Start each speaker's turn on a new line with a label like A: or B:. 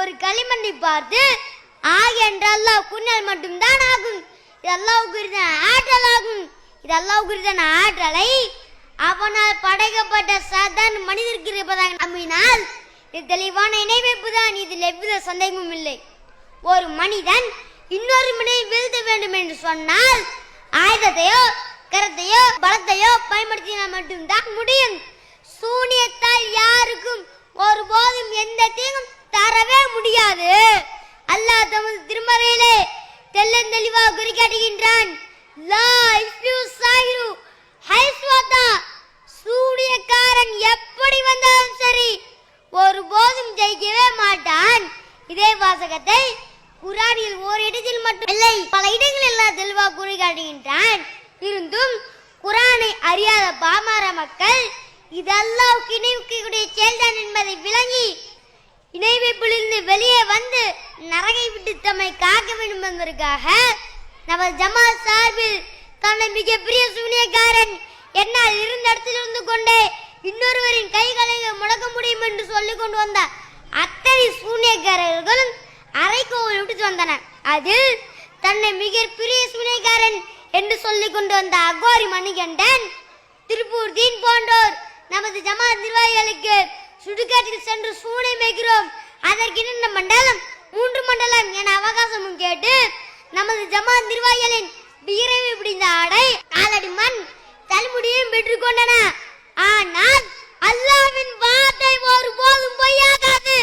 A: ஒரு களிமண்ணை பார்த்து ஆக என்று அல்லாஹ் கூறினால் மட்டும்தான் ஆகும். இது அல்லாஹ்வுக்கு உரித்தான ஆற்றல் ஆகும். இது அல்லாஹ்வுக்கு உரித்தான ஆற்றலை அவனால் படைக்கப்பட்ட சாதாரண மனிதருக்கு இருப்பதாக நம்பினால் இது தெளிவான இணைவைப்பு தான். இதில் எவ்வித சந்தேகமும் இல்லை. ஒரு மனிதன் இன்னொரு மனிதனை வீழ்த்த வேண்டும் என்று சொன்னால் ஆயுதத்தையோ கரத்தையோ பலத்தையோ பயன்படுத்தினால் மட்டும்தான் முடியும். சூனியத்தால் யாருக்கும் ஒருபோதும் எந்த தீங்கும் தரவே முடியாது. அல்லாஹ் தமது திருமறையிலே தெளிவாக குறிக்காட்டுகின்றான். சூனியக்காரன் எப்படி வந்தாலும் சரி ஒருபோதும் ஜெயிக்கவே மாட்டான். இதே வாசகத்தை குர்ஆனில் ஒரு இடத்தில் மட்டும் இல்லை, பல இடங்களில் எல்லாம் தெளிவாக குறிக்காட்டுகின்றான். இருந்தும் குர்ஆனை அறியாத பாமர மக்கள் இது அல்லாஹ்வுக்கு இணைக்கக்கூடிய செயல்தான் என்பதை விளங்கி இணைவைப்பிலிருந்து வெளியே வந்து நரகை விட்டு தம்மை காக்க வேண்டும் என்பதற்காக நமது ஜமாத் சார்பில் தன்னை மிகப்பெரிய சூனியக்காரன் என்னால் இருந்த இடத்தில் இருந்து கொண்டே இன்னொருவரின் கைகளை முடக்க முடியும் என்று சொல்லிக் கொண்டு வந்த அத்தனை சூனியக்காரர்களும் அரைக்கோவில் விட்டு வந்தனர். அதில் தன்னை மிகப்பெரிய சூனியக்காரன் என்று சொல்லிக் கொண்டு வந்த அகோரி மணிகண்டன், திருப்பூர் தீன் போன்றோர் நமது ஜமாத் நிர்வாகிகளுக்கு சுடுகாட்டில் சென்று சூனியம் வைக்கிறோம், அதற்கு 2 மண்டலம் 3 மண்டலம் என அவகாசமும் கேட்டு நமது ஜமாத் நிர்வாகிகளின் விரைவு பிடிந்த ஆடை காலடி மண் தலைமுடியையும் பெற்றுக்கொண்டன. ஆனால் அல்லாஹ்வின் வார்த்தை ஒருபோதும் பொய்யாகாது.